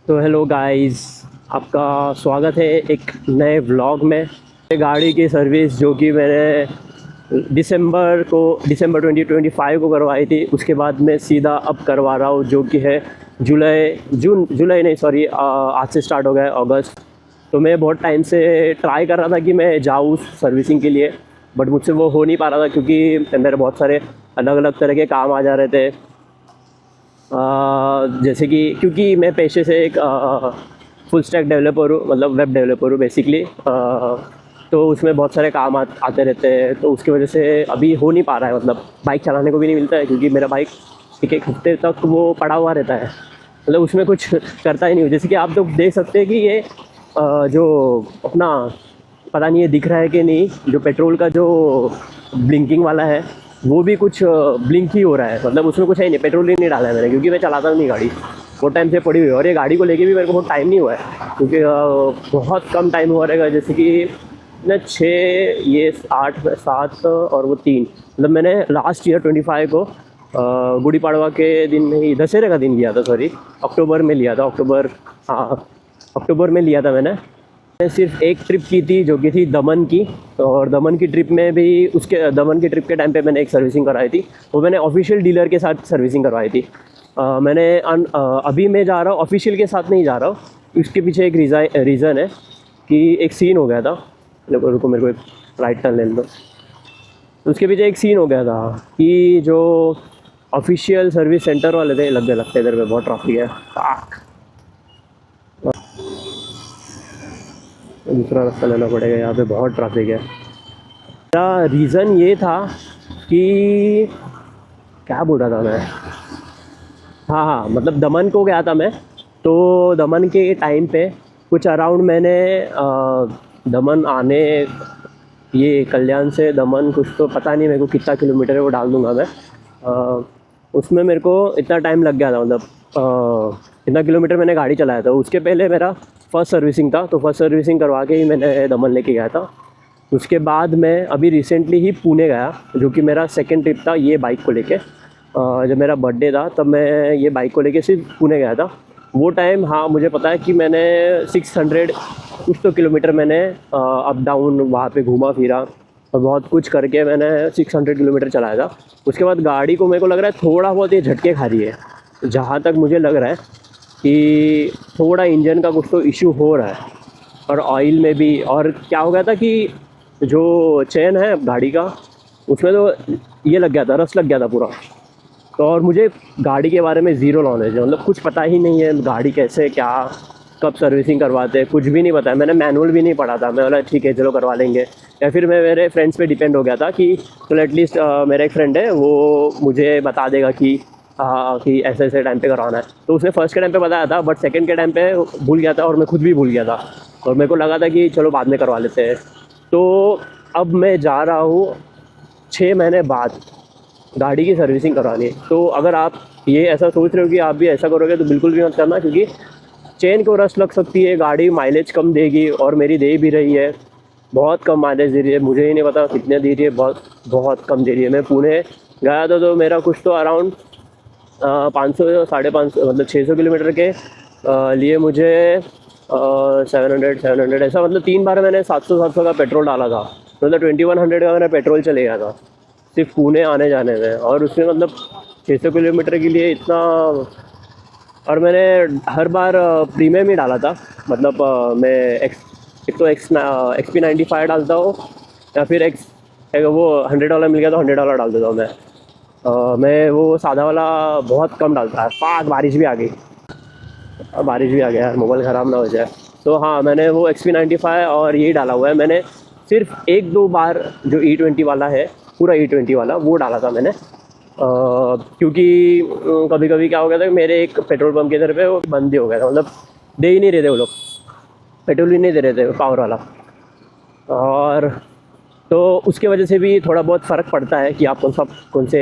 तो hello guys, आपका स्वागत है एक नए व्लॉग में। गाड़ी की सर्विस जो कि मैंने दिसंबर 2025 को करवाई थी, उसके बाद मैं सीधा अब करवा रहा हूँ, जो कि है जुलाई नहीं, सॉरी, आज से स्टार्ट हो गया है अगस्त। तो मैं बहुत टाइम से ट्राई कर रहा था कि मैं जाऊँ सर्विसिंग के लिए, बट मुझसे वो हो नहीं पा रहा था क्योंकि मेरे बहुत सारे अलग अलग तरह के काम आ जा रहे थे। जैसे कि क्योंकि मैं पेशे से एक फुल स्टैक डेवलपर हूँ, मतलब वेब डेवलपर हूँ बेसिकली। तो उसमें बहुत सारे काम आते रहते हैं, तो उसकी वजह से अभी हो नहीं पा रहा है। मतलब बाइक चलाने को भी नहीं मिलता है क्योंकि मेरा बाइक एक हफ्ते तक वो पड़ा हुआ रहता है, मतलब उसमें कुछ करता ही नहीं हूँ। जैसे कि आप लोग देख सकते हैं कि ये जो अपना, पता नहीं ये दिख रहा है कि नहीं, जो पेट्रोल का जो ब्लिंकिंग वाला है वो भी कुछ ब्लिंक ही हो रहा है। मतलब उसमें कुछ है नहीं, पेट्रोल ही नहीं डाला है मैंने, क्योंकि मैं चलाता नहीं गाड़ी, बहुत टाइम से पड़ी हुई है। और ये गाड़ी को लेके भी मेरे को बहुत टाइम नहीं हुआ है, क्योंकि बहुत कम टाइम हुआ रहेगा। जैसे कि ना 6, ये 8, 7 और वो 3, मतलब मैंने लास्ट ईयर 25 को गुड़ी पाड़वा के दिन में ही, दशहरे का दिन लिया था, सॉरी अक्टूबर में लिया था, हाँ अक्टूबर में लिया था मैंने सिर्फ एक ट्रिप की थी जो कि थी दमन की। और दमन की ट्रिप में भी, उसके दमन की ट्रिप के टाइम पे मैंने एक सर्विसिंग करवाई थी, वो मैंने ऑफिशियल डीलर के साथ सर्विसिंग करवाई थी। अभी मैं जा रहा हूँ, ऑफिशियल के साथ नहीं जा रहा हूँ। इसके पीछे एक रीज़न है कि एक सीन हो गया था। रुको मेरे को एक राइट टर्न लेने दो। तो उसके पीछे एक सीन हो गया था कि जो ऑफिशियल सर्विस सेंटर वाले थे, लगते इधर पे बहुत ट्रैफिक है, दूसरा रास्ता लेना पड़ेगा, यहाँ पे बहुत ट्रैफिक है। मेरा रीज़न ये था कि, क्या बोल रहा था मैं, हाँ, मतलब दमन को गया था मैं। तो दमन के टाइम पे कुछ अराउंड मैंने दमन आने, ये कल्याण से दमन कुछ तो पता नहीं मेरे को कितना किलोमीटर है, वो डाल दूँगा मैं। उसमें मेरे को इतना टाइम लग गया था, मतलब इतना किलोमीटर मैंने गाड़ी चलाया था। उसके पहले मेरा फर्स्ट सर्विसिंग था, तो फर्स्ट सर्विसिंग करवा के ही मैंने दमन लेके गया था। उसके बाद मैं अभी रिसेंटली ही पुणे गया, जो कि मेरा सेकंड ट्रिप था ये बाइक को लेके। जब मेरा बर्थडे था तब मैं ये बाइक को लेके सिर्फ पुणे गया था। वो टाइम, हाँ मुझे पता है कि मैंने 600 कुछ तो किलोमीटर मैंने अप डाउन वहाँ पे घूमा फिरा और बहुत कुछ करके मैंने 600 किलोमीटर चलाया था। उसके बाद गाड़ी को मेरे को लग रहा है थोड़ा बहुत ये झटके खा रही है, जहाँ तक मुझे लग रहा है कि थोड़ा इंजन का कुछ तो इशू हो रहा है, और ऑयल में भी। और क्या हो गया था कि जो चेन है गाड़ी का, उसमें तो ये लग गया था, रस लग गया था पूरा। तो और मुझे गाड़ी के बारे में ज़ीरो नॉलेज है, मतलब कुछ पता ही नहीं है गाड़ी कैसे, क्या, कब सर्विसिंग करवाते हैं, कुछ भी नहीं पता है। मैंने मैनुअल भी नहीं पढ़ा था, मैं बोला ठीक है चलो करवा लेंगे। या फिर मैं मेरे फ्रेंड्स पे डिपेंड हो गया था कि चलो एटलीस्ट मेरा एक फ्रेंड है वो मुझे बता देगा कि ऐसे ऐसे टाइम पे करवाना है। तो उसने फर्स्ट के टाइम पे बताया था, बट सेकंड के टाइम पे भूल गया था, और मैं खुद भी भूल गया था। और मेरे को लगा था कि चलो बाद में करवा लेते हैं। तो अब मैं जा रहा हूँ 6 महीने बाद गाड़ी की सर्विसिंग करवानी। तो अगर आप ये ऐसा सोच रहे हो कि आप भी ऐसा करोगे तो बिल्कुल भी मत करना, क्योंकि चेन को रस लग सकती है, गाड़ी माइलेज कम देगी, और मेरी दे भी रही है, बहुत कम माइलेज दे रही है। मुझे ही नहीं पता कितने दे रही है, बहुत बहुत कम दे रही है। मैं पुणे गया था तो मेरा कुछ तो अराउंड 500 550, मतलब 600 किलोमीटर के लिए मुझे 700 ऐसा, मतलब 3 बार मैंने 700 का पेट्रोल डाला था। मतलब 2100 का मेरा पेट्रोल चले गया था सिर्फ पुणे आने जाने में। और उसमें मतलब 600 किलोमीटर के लिए इतना। और मैंने हर बार प्रीमियम ही डाला था, मतलब मैं एक तो XP95 डालता हूँ, या फिर वो $100 मिल गया तो $100 डाल देता हूँ मैं। मैं वो सादा वाला बहुत कम डालता है। बारिश भी आ गई, अब बारिश भी आ गया, मोबाइल ख़राब ना हो जाए। तो हाँ, मैंने वो XP95 और यही डाला हुआ है। मैंने सिर्फ 1-2 बार जो E20 वाला है, पूरा E20 वाला वो डाला था मैंने। क्योंकि कभी कभी क्या हो गया था कि मेरे एक पेट्रोल पंप के इधर पे वो बंद ही हो गया था, मतलब दे ही नहीं रहे थे वो लोग, पेट्रोल ही नहीं दे रहे थे पावर वाला। और तो उसके वजह से भी थोड़ा बहुत फ़र्क पड़ता है कि आप कौन से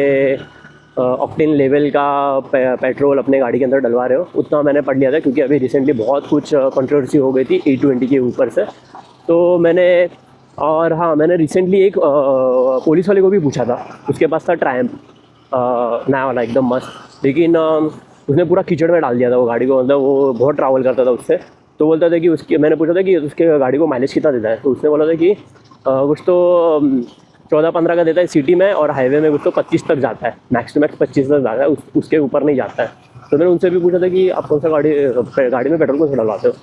ऑक्टेन लेवल का पेट्रोल अपने गाड़ी के अंदर डलवा रहे हो। उतना मैंने पढ़ लिया था, क्योंकि अभी रिसेंटली बहुत कुछ कंट्रोवर्सी हो गई थी E20 के ऊपर से। तो मैंने, और हाँ, मैंने रिसेंटली एक पुलिस वाले को भी पूछा था, उसके पास था ट्रायम्फ नया वाला एकदम मस्त। लेकिन उसने पूरा कीचड़ में डाल दिया था वो गाड़ी को, मतलब वो बहुत ट्रैवल करता था उससे। तो बोलता था कि उसकी, मैंने पूछा था कि उसके गाड़ी को माइलेज कितना देता है, तो उसने बोला था कि कुछ तो 14-15 का देता है सिटी में, और हाईवे में कुछ तो 25 तक जाता है, मैक्स टू मैक्स 25 तक जाता है, उसके ऊपर नहीं जाता है। तो मैंने उनसे भी पूछा था कि आप कौन सा गाड़ी में पेट्रोल कौन सा डलवाते हो,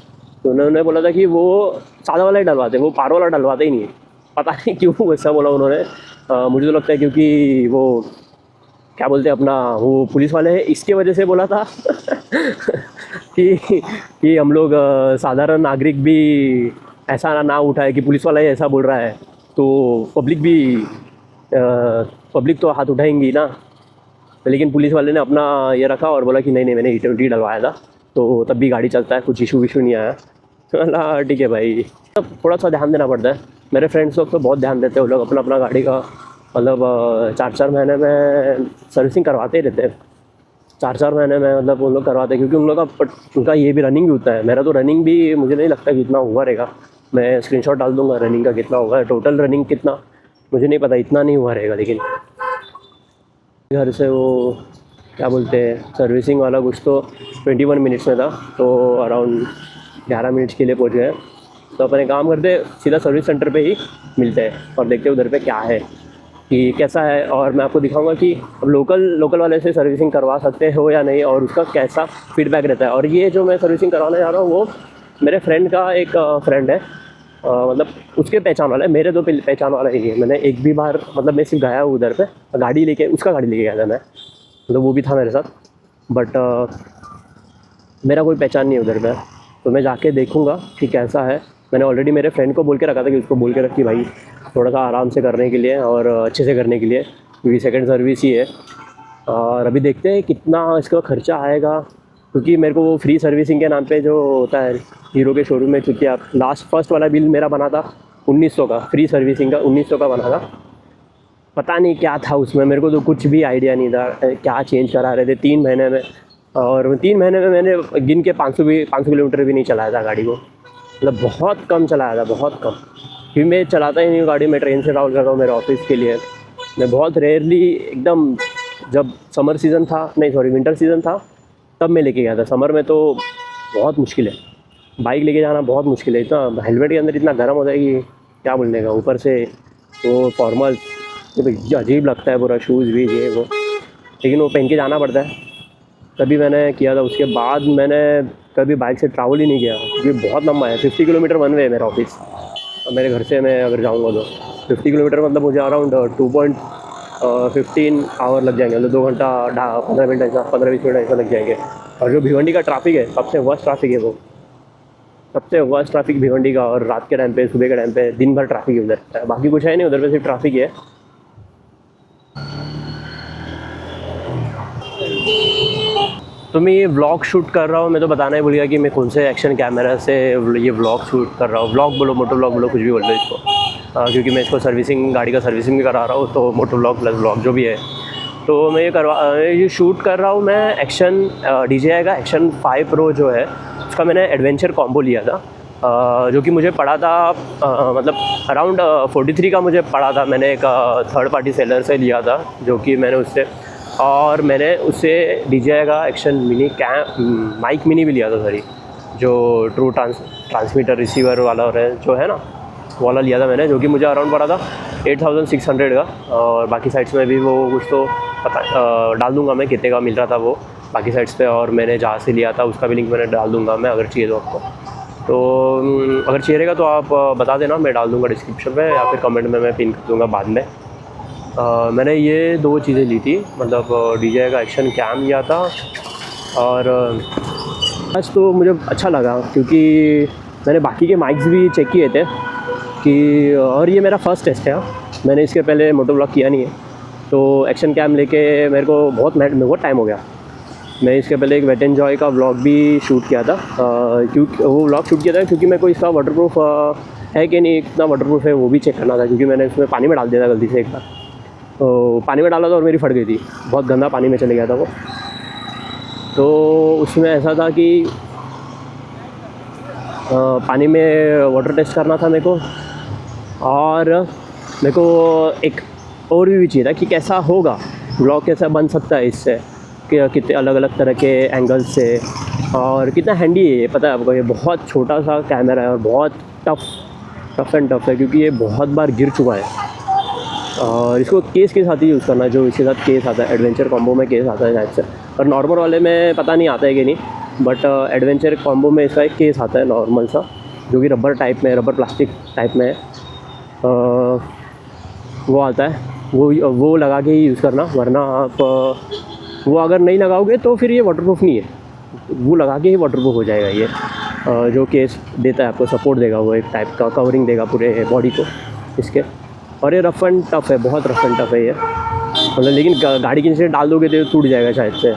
तो उन्होंने बोला था कि वो सादा वाला ही डलवाते हैं, वो पार वाला डलवाते ही नहीं है। पता नहीं क्यों वैसा बोला उन्होंने। मुझे तो लगता है क्योंकि वो क्या बोलते हैं अपना, वो पुलिस वाले हैं, इसके वजह से बोला था कि हम लोग साधारण नागरिक भी ऐसा ना उठाए कि पुलिस वाला ही ऐसा बोल रहा है, तो पब्लिक तो हाथ उठाएंगी ना। लेकिन पुलिस वाले ने अपना ये रखा और बोला कि नहीं नहीं, मैंने E20 डलवाया था, तो तब भी गाड़ी चलता है, कुछ इशू विशू नहीं आया। चला ठीक है भाई, तब थोड़ा सा ध्यान देना पड़ता है। मेरे फ्रेंड्स लोग तो बहुत ध्यान देते हैं, वो लोग अपना अपना गाड़ी का मतलब 4-4 महीने में सर्विसिंग करवाते ही रहते हैं। 4-4 महीने में मतलब उन लोग करवाते हैं, क्योंकि उन लोग का उनका ये भी रनिंग भी होता है। मेरा तो रनिंग भी मुझे नहीं लगता कि इतना हुआ रहेगा। मैं स्क्रीनशॉट डाल दूंगा रनिंग का कितना होगा, टोटल रनिंग कितना मुझे नहीं पता, इतना नहीं हुआ रहेगा। लेकिन घर से वो क्या बोलते हैं सर्विसिंग वाला कुछ तो 21 मिनट्स में था, तो अराउंड 11 मिनट्स के लिए पहुँच गए। तो अपने काम करते सीधा सर्विस सेंटर पे ही मिलते हैं और देखते हैं उधर पे क्या है कि कैसा है, और मैं आपको दिखाऊंगा कि अब लोकल वाले से सर्विसिंग करवा सकते हो या नहीं, और उसका कैसा फीडबैक रहता है। और ये जो मैं सर्विसिंग करवाने जा रहा हूँ वो मेरे फ्रेंड का एक फ्रेंड है, मतलब उसके पहचान वाला है, मेरे तो पहचान वाला ही है। मैंने एक भी बार मतलब मैं सिर्फ गया हूँ उधर पे, गाड़ी लेके उसका गाड़ी लेके गया था मैं, मतलब वो भी था मेरे साथ, बट मेरा कोई पहचान नहीं है उधर पे। तो मैं जाके देखूँगा कि कैसा है। मैंने ऑलरेडी मेरे फ्रेंड को बोल के रखा था कि उसको बोल के रख कि भाई थोड़ा सा आराम से करने के लिए और अच्छे से करने के लिए, क्योंकि सेकंड सर्विस ही है। और अभी देखते हैं कितना इसका खर्चा आएगा, क्योंकि मेरे को वो फ्री सर्विसिंग के नाम पे जो होता है हीरो के शोरूम में, क्योंकि आप फर्स्ट वाला बिल मेरा बना था 1900 का, फ्री सर्विसिंग का 1900 का बना था। पता नहीं क्या था उसमें, मेरे को तो कुछ भी आइडिया नहीं था क्या चेंज करा रहे थे 3 महीने में। और 3 महीने में मैंने गिन के 500 किलोमीटर भी नहीं चलाया था गाड़ी को, मतलब बहुत कम चलाया था, बहुत कम। क्योंकि मैं चलाता ही नहीं हूँ गाड़ी, मैं ट्रेन से ट्रैवल कर रहा हूँ मेरे ऑफिस के लिए। मैं बहुत रेयरली एकदम, जब समर सीज़न था, नहीं सॉरी विंटर सीज़न था, तब मैं लेके गया था। समर में तो बहुत मुश्किल है, बाइक लेके जाना बहुत मुश्किल है। इतना हेलमेट के अंदर इतना गर्म होता है कि क्या बोलने का, ऊपर से वो फॉर्मल तो अजीब लगता है पूरा, शूज़ भी ये वो, लेकिन वो पहन के जाना पड़ता है। तभी मैंने किया था, उसके बाद मैंने कभी बाइक से ट्रैवल ही नहीं किया। ये बहुत लंबा है, 50 किलोमीटर वन वे है मेरा ऑफिस, मेरे घर से मैं अगर जाऊँगा तो 50 किलोमीटर, मतलब मुझे अराउंड 2.15 आवर लग जाएंगे, मतलब 2 घंटा 15 मिनट ऐसा, 15-20 मिनट ऐसा लग जाएंगे। और जो भिवंडी का ट्रैफिक है, सबसे वर्स्ट ट्रैफिक है वो, सबसे वर्स्ट ट्रैफिक भिवंडी का। और रात के टाइम पे, सुबह के टाइम पे, दिन भर ट्रैफिक है उधर, बाकी कुछ है नहीं उधर पे, सिर्फ ट्रैफिक ही है। तो मैं ये व्लॉग शूट कर रहा हूँ, मैं तो बताना ही भूल गया कि मैं कौन से एक्शन कैमरा से ये व्लॉग शूट कर रहा हूँ। व्लॉग बोलो, मोटो व्लॉग बोलो, कुछ भी बोल लो इसको, क्योंकि मैं इसको सर्विसिंग, गाड़ी का सर्विसिंग भी करा रहा हूँ, तो मोटो व्लॉग प्लस व्लॉग जो भी है। तो मैं ये शूट कर रहा हूँ मैं एक्शन DJI का एक्शन 5 Pro जो है, उसका मैंने एडवेंचर कॉम्बो लिया था, जो कि मुझे पड़ा था मतलब अराउंड 43 का मुझे पड़ा था। मैंने एक थर्ड पार्टी सेलर से लिया था, जो कि मैंने उससे, और मैंने उससे DJI का एक्शन मिनी माइक मिनी भी लिया था, सॉरी, जो ट्रू ट्रांसमीटर रिसीवर वाला जो है ना, वो वाला लिया था मैंने, जो कि मुझे अराउंड पड़ा था 8600 का। और बाकी साइट्स में भी वो कुछ तो पता डाल दूंगा मैं कितने का मिल रहा था वो बाकी साइट्स पे, और मैंने जहाँ से लिया था उसका भी लिंक मैंने डाल दूंगा मैं, अगर चाहिए तो आपको। तो अगर चाहिए रहेगा तो आप बता देना, मैं डाल दूंगा डिस्क्रिप्शन में, या फिर कमेंट में मैं पिन कर दूँगा बाद में। मैंने ये 2 चीज़ें ली थी, मतलब DJI का एक्शन कैम लिया था, और आज तो मुझे अच्छा लगा क्योंकि मैंने बाकी के माइक्स भी चेक किए थे कि, और ये मेरा फर्स्ट टेस्ट है, मैंने इसके पहले मोटो व्लॉग किया नहीं है। तो एक्शन कैम लेके मेरे को बहुत टाइम हो गया। मैं इसके पहले एक वेट एंड जॉय का व्लॉग भी शूट किया था, क्योंकि वो व्लॉग शूट किया था क्योंकि मेरे को इसका वाटरप्रूफ है कि नहीं, कितना वाटरप्रूफ है वो भी चेक करना था, क्योंकि मैंने इसमें पानी में डाल दिया था गलती से एक बार, तो पानी में डाला था और मेरी फट गई थी, बहुत गंदा पानी में चले गया था वो। तो उसमें ऐसा था कि पानी में वाटर टेस्ट करना था मेरे को, और मेरे को एक और भी चाहिए था कि कैसा होगा व्लॉग, कैसा बन सकता है इससे। कि कितने अलग अलग तरह के एंगल्स से, और कितना हैंडी है ये पता है आपको। ये बहुत छोटा सा कैमरा है और बहुत टफ एंड टफ है, क्योंकि ये बहुत बार गिर चुका है। और इसको केस के साथ ही यूज़ करना है, जो इसके साथ केस आता है। एडवेंचर कॉम्बो में केस आता है शायद से, और नॉर्मल वाले में पता नहीं आता है कि नहीं, बट एडवेंचर कॉम्बो में इसका एक केस आता है नॉर्मल सा, जो कि रबर टाइप में, रबर प्लास्टिक टाइप में है। वो आता है, वो लगा के ही यूज़ करना, वरना आप वो अगर नहीं लगाओगे तो फिर ये वाटरप्रूफ नहीं है। वो लगा के ही वाटरप्रूफ हो जाएगा ये। जो केस देता है आपको, सपोर्ट देगा, वो एक टाइप का कवरिंग देगा पूरे बॉडी को इसके। और ये रफ़ एंड टफ़ है, बहुत रफ़ एंड टफ़ है ये, मतलब। लेकिन गाड़ी के नीचे डाल दोगे तो टूट जाएगा शायद से।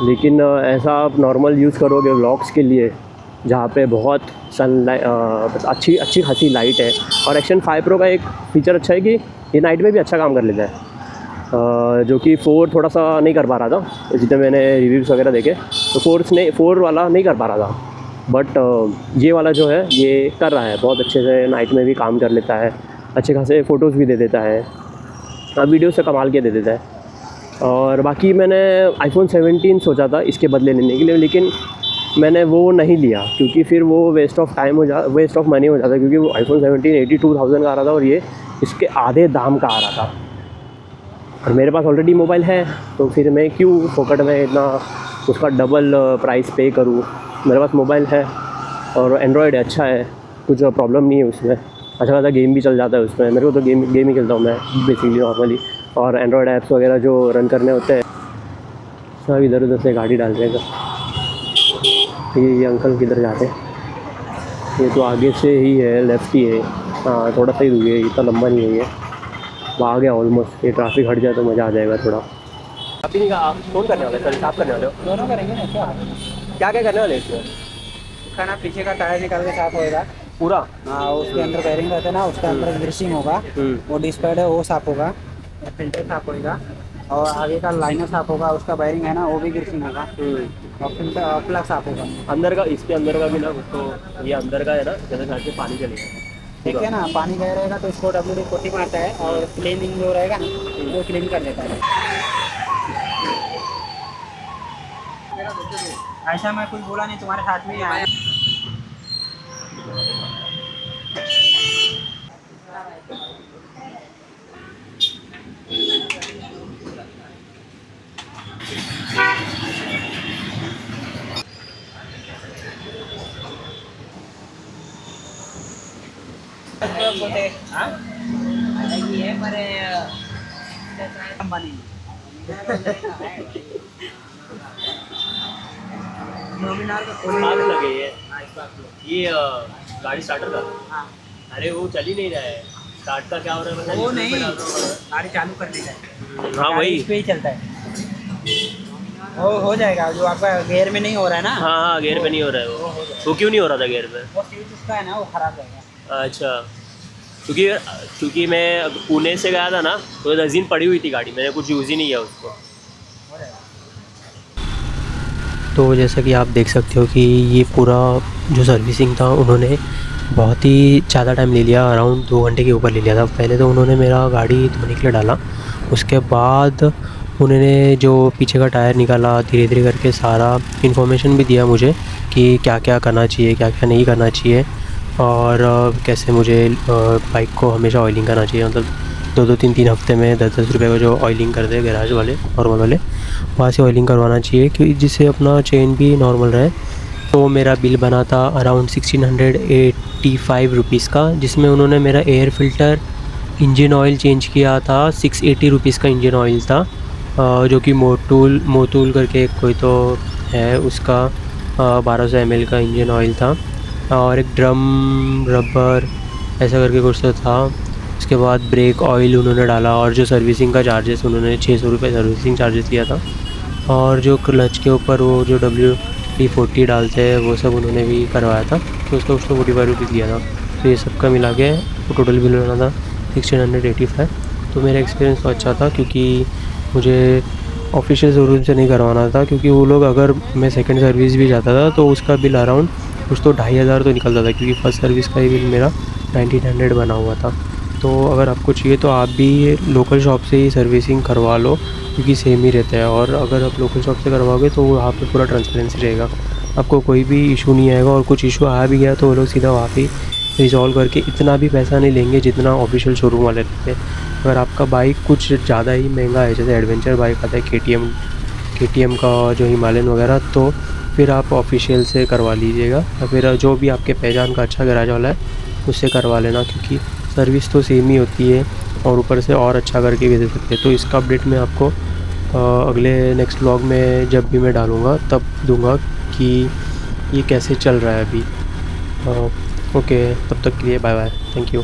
लेकिन ऐसा आप नॉर्मल यूज़ करोगे व्लॉग्स के लिए, जहाँ पे बहुत सनलाइट अच्छी खासी लाइट है। और एक्शन 5 प्रो का एक फ़ीचर अच्छा है कि ये नाइट में भी अच्छा काम कर लेता है, जो कि 4 थोड़ा सा नहीं कर पा रहा था। जितने मैंने रिव्यूज़ वगैरह देखे तो 4 वाला नहीं कर पा रहा था, बट ये वाला जो है ये कर रहा है बहुत अच्छे से। नाइट में भी काम कर लेता है, अच्छे खासे फ़ोटोज़ भी दे देता है, वीडियो से कमाल के दे देता है। और बाकी मैंने iPhone 17 सोचा था इसके बदले लेने के लिए, लेकिन मैंने वो नहीं लिया, क्योंकि फिर वो वेस्ट ऑफ मनी हो जाता, क्योंकि वो iPhone 17 82,000 का आ रहा था और ये इसके आधे दाम का आ रहा था। और मेरे पास ऑलरेडी मोबाइल है, तो फिर मैं क्यों फोकट में इतना उसका डबल प्राइस पे करूँ। मेरे पास मोबाइल है और एंड्रॉयड अच्छा है, कुछ प्रॉब्लम नहीं है उसमें, अच्छा खासा गेम भी चल जाता है उसमें। मेरे को तो गेम ही खेलता हूँ मैं बेसिकली नॉर्मली, और एंड्रॉयड ऐप्स वगैरह जो रन करने होते हैं सब इधर उधर से गाड़ी डाल देगा। ये अंकल किधर जाते हैं? ये तो आगे से ही है, लेफ्ट ही है। हाँ, थोड़ा सा ही दूर है, इतना लंबा नहीं है ये। वो आ गया ऑलमोस्ट। ये ट्रैफिक हट जाए तो मज़ा आ जाएगा थोड़ा। अभी नहीं, आप कौन करने वाले सर? साफ करने वाले हो? दोनों करेंगे ना। क्या करने वाले इसमें? खाना पीछे का टायर निकाल के साफ होएगा पूरा? हाँ, उसके अंदर बेयरिंग रहता है ना, उसके अंदर ग्रीसिंग होगा, वो डिस्पैड है वो साफ होगा, फिल्टर साफ होएगा, और आगे का लाइनर साफ होगा, उसका बेयरिंग है ना वो भी ग्रीसिंग होगा, और फिल्टर प्लग साफ होगा। अंदर का, इसके अंदर का भी ना, उसको ये अंदर का है ना, जैसे घर से पानी चलेगा, ठीक है ना। पानी गया रहेगा तो इसको WD कोटी मारता है, और क्लीनिंग जो रहेगा ना वो क्लीन कर देता है। ऐसा मैं कुछ बोला नहीं, तुम्हारे साथ में ही आया। आग लगे ये गाड़ी स्टार्टर का। हाँ। अरे वो चल ही नहीं रहा है, स्टार्ट का क्या हो रहा है? वो नहीं, गाड़ी चालू कर देता है। हाँ वही, इस पे ही चलता है, वो हो जाएगा। जो आपका गियर में नहीं हो रहा है ना। हाँ गियर पे नहीं हो रहा है वो क्यों नहीं हो रहा था गियर पे? वो स्विच उसका है ना, वो खराब रहेगा। अच्छा, क्योंकि मैं पुणे से गया था ना, तो रेज़िन पड़ी हुई थी गाड़ी, मैंने कुछ यूज़ ही नहीं किया उसको। तो जैसा कि आप देख सकते हो कि ये पूरा जो सर्विसिंग था उन्होंने बहुत ही ज़्यादा टाइम ले लिया, अराउंड 2 घंटे के ऊपर ले लिया था। पहले तो उन्होंने मेरा गाड़ी धोने के लिए डाला, उसके बाद उन्होंने जो पीछे का टायर निकाला, धीरे धीरे करके सारा इन्फॉर्मेशन भी दिया मुझे कि क्या क्या करना चाहिए, क्या क्या नहीं करना चाहिए, और कैसे मुझे बाइक को हमेशा ऑयलिंग करना चाहिए। मतलब 2-2 3-3 हफ्ते में 10-10 रुपये का जो ऑयलिंग करते हैं गैराज वाले नॉर्मल वाले, वहाँ से ऑयलिंग करवाना चाहिए, क्योंकि जिससे अपना चेन भी नॉर्मल रहे। तो मेरा बिल बना था अराउंड 1685 रुपीज़ का, जिसमें उन्होंने मेरा air filter, engine oil change किया था। 680 रुपीज़ का इंजन ऑयल था, जो कि मोटूल करके कोई तो है, उसका 1200 ml का इंजन ऑयल था, और एक ड्रम रबर ऐसा करके कुछ तो था। उसके बाद ब्रेक ऑयल उन्होंने डाला, और जो सर्विसिंग का चार्जेस उन्होंने 600 रुपये सर्विसिंग चार्जेस लिया था, और जो क्लच के ऊपर वो जो WD-40 डालते हैं वो सब उन्होंने भी करवाया था, तो उसका 45 रुपीज़ दिया था। तो ये सब का मिला के वो टोटल बिल बना था 1685। तो मेरा एक्सपीरियंस तो अच्छा था, क्योंकि मुझे ऑफिशियल शोरूम से नहीं करवाना था, क्योंकि वो लोग, अगर मैं सेकंड सर्विस भी जाता था तो उसका बिल अराउंड कुछ तो 2500 तो निकलता था, क्योंकि फर्स्ट सर्विस का ही बिल मेरा 1900 बना हुआ था। तो अगर आपको चाहिए तो आप भी लोकल शॉप से ही सर्विसिंग करवा लो, क्योंकि सेम ही रहता है। और अगर आप लोकल शॉप से करवाओगे तो वहाँ पे पूरा ट्रांसपेरेंसी रहेगा, आपको कोई भी इशू नहीं आएगा। और कुछ इशू आ भी गया तो वो लोग सीधा वहाँ पे रिजॉल्व करके इतना भी पैसा नहीं लेंगे जितना ऑफिशियल शोरूम वाले लेते हैं। अगर आपका बाइक कुछ ज़्यादा ही महंगा है, जैसे एडवेंचर बाइक आता है KTM का जो हिमालयन वगैरह, तो फिर आप ऑफिशियल से करवा लीजिएगा, या फिर जो भी आपके पहचान का अच्छा गैराज वाला है उससे करवा लेना, क्योंकि सर्विस तो सेम ही होती है और ऊपर से और अच्छा करके भी दे सकते हैं। तो इसका अपडेट मैं आपको अगले नेक्स्ट व्लॉग में जब भी मैं डालूँगा तब दूंगा कि ये कैसे चल रहा है अभी। ओके, तब तक के लिए बाय बाय, थैंक यू।